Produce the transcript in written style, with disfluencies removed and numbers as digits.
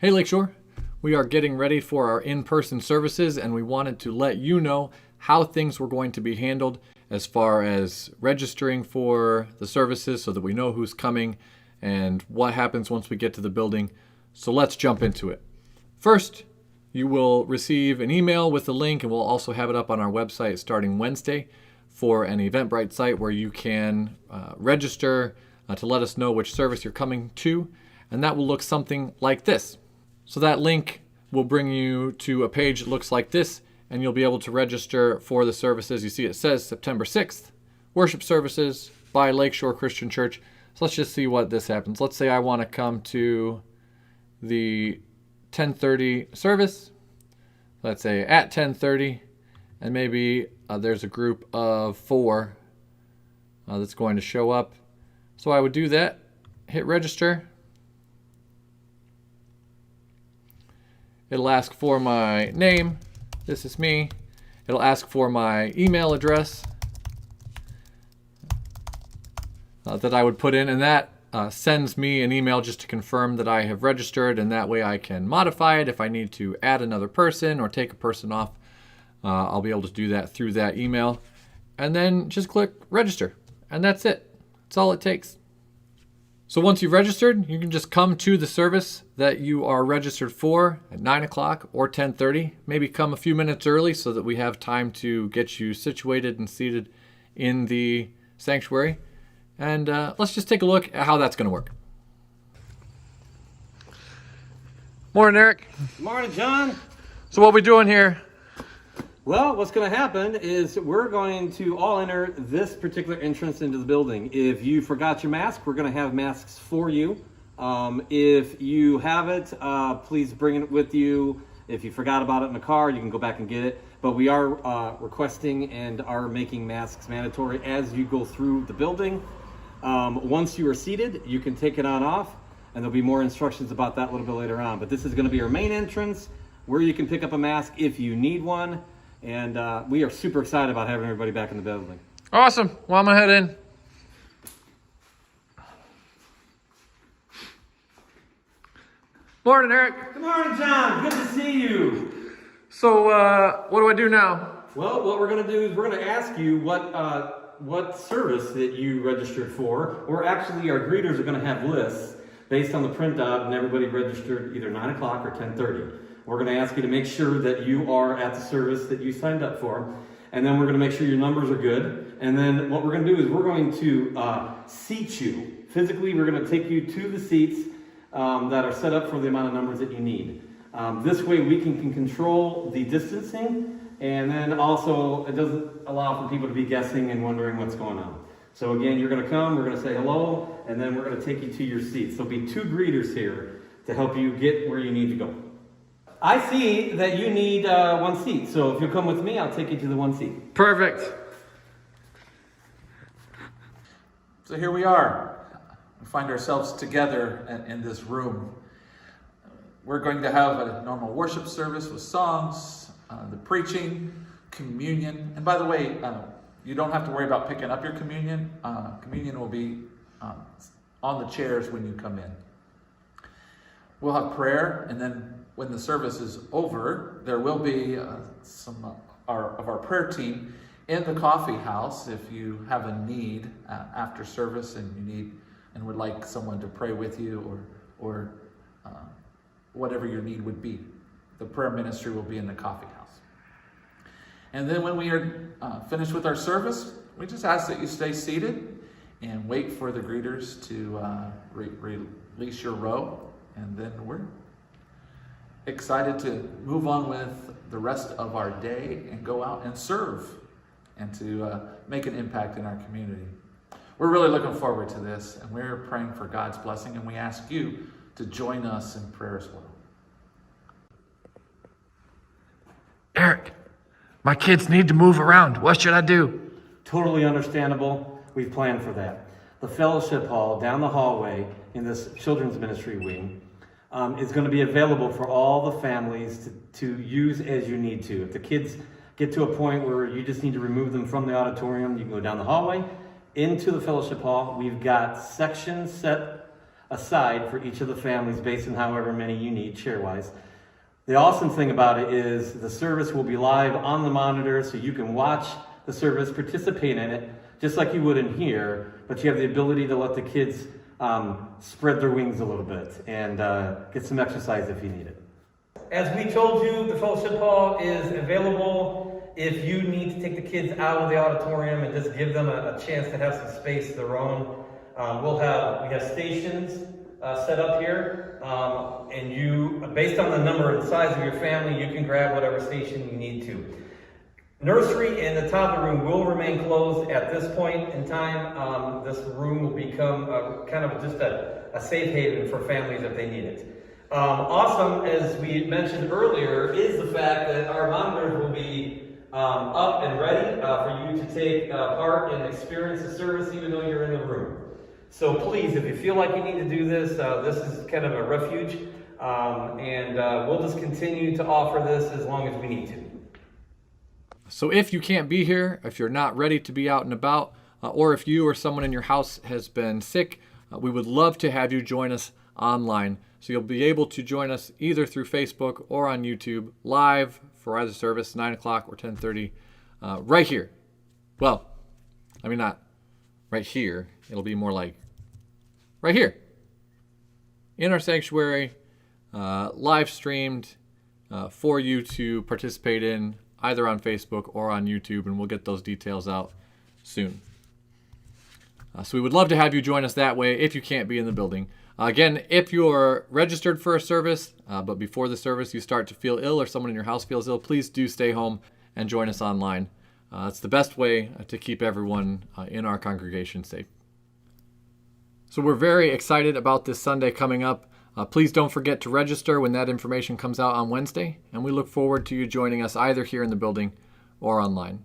Hey Lakeshore, we are getting ready for our in-person services and we wanted to let you know how things were going to be handled as far as registering for the services so that we know who's coming and what happens once we get to the building. So let's jump into it. First, you will receive an email with the link, and we'll also have it up on our website starting Wednesday for an Eventbrite site where you can register to let us know which service you're coming to, and that will look something like this. So that link will bring you to a page that looks like this, and you'll be able to register for the services. You see it says September 6th, worship services by Lakeshore Christian Church. So let's just see what this happens. Let's say I want to come to the 10:30 service. Let's say at 10:30, and maybe there's a group of 4 that's going to show up. So I would do that, hit register. It'll ask for my name. This is me. It'll ask for my email address that I would put in, and that sends me an email just to confirm that I have registered, and that way I can modify it if I need to add another person or take a person off. I'll be able to do that through that email. And then just click register, and that's it. That's all it takes. So once you've registered, you can just come to the service that you are registered for at 9 o'clock or 10:30. Maybe come a few minutes early so that we have time to get you situated and seated in the sanctuary. And let's just take a look at how that's going to work. Morning, Eric. Morning, John. So what are we doing here? Well, what's going to happen is we're going to all enter this particular entrance into the building. If you forgot your mask, we're going to have masks for you. If you have it, please bring it with you. If you forgot about it in the car, you can go back and get it. But we are requesting and are making masks mandatory as you go through the building. Once you are seated, you can take it on off, and there'll be more instructions about that a little bit later on. But this is going to be our main entrance where you can pick up a mask if you need one. And we are super excited about having everybody back in the building. Awesome. Well, I'm going to head in. Morning, Eric. Good morning, John. Good to see you. So what do I do now? Well, what we're going to do is we're going to ask you what service that you registered for. Or actually, our greeters are going to have lists based on the printout, and everybody registered either 9 o'clock or 10:30. We're going to ask you to make sure that you are at the service that you signed up for. And then we're going to make sure your numbers are good. And then what we're going to do is we're going to seat you. Physically, we're going to take you to the seats that are set up for the amount of numbers that you need. This way we can control the distancing. And then also it doesn't allow for people to be guessing and wondering what's going on. So again, you're going to come, we're going to say hello, and then we're going to take you to your seats. There'll be 2 greeters here to help you get where you need to go. I see that you need 1 seat, so if you'll come with me, I'll take you to the 1 seat. Perfect. So here we are. We find ourselves together in this room. We're going to have a normal worship service with songs, the preaching, communion. And by the way, you don't have to worry about picking up your communion. Communion will be on the chairs when you come in. We'll have prayer, and then when the service is over, there will be some of our prayer team in the coffee house if you have a need after service and you need and would like someone to pray with you or whatever your need would be. The prayer ministry will be in the coffee house. And then when we are finished with our service, we just ask that you stay seated and wait for the greeters to release your row, and then we're excited to move on with the rest of our day and go out and serve and to make an impact in our community. We're really looking forward to this, and we're praying for God's blessing, and we ask you to join us in prayer as well. Eric, my kids need to move around. What should I do? Totally understandable. We've planned for that. The fellowship hall down the hallway in this children's ministry wing is going to be available for all the families to use as you need to. If the kids get to a point where you just need to remove them from the auditorium, you can go down the hallway into the fellowship hall. We've got sections set aside for each of the families based on however many you need share-wise. The awesome thing about it is the service will be live on the monitor, so you can watch the service, participate in it, just like you would in here, but you have the ability to let the kids spread their wings a little bit and get some exercise if you need it. As we told you, the fellowship hall is available if you need to take the kids out of the auditorium and just give them a chance to have some space of their own. We have stations set up here, and you, based on the number and size of your family, you can grab whatever station you need to. Nursery and the toddler room will remain closed at this point in time. This room will become kind of just a safe haven for families if they need it. Awesome, as we mentioned earlier, is the fact that our monitors will be up and ready for you to take part and experience the service even though you're in the room. So please, if you feel like you need to do this, this is kind of a refuge, and we'll just continue to offer this as long as we need to. So if you can't be here, if you're not ready to be out and about, or if you or someone in your house has been sick, we would love to have you join us online. So you'll be able to join us either through Facebook or on YouTube live for either service, 9 o'clock or 10:30, right here. Well, I mean, not right here. It'll be more like right here in our sanctuary, live streamed for you to participate in either on Facebook or on YouTube, and we'll get those details out soon. So we would love to have you join us that way if you can't be in the building. Again, if you're registered for a service, but before the service you start to feel ill or someone in your house feels ill, please do stay home and join us online. It's the best way to keep everyone in our congregation safe. So we're very excited about this Sunday coming up. Please don't forget to register when that information comes out on Wednesday, and we look forward to you joining us either here in the building or online.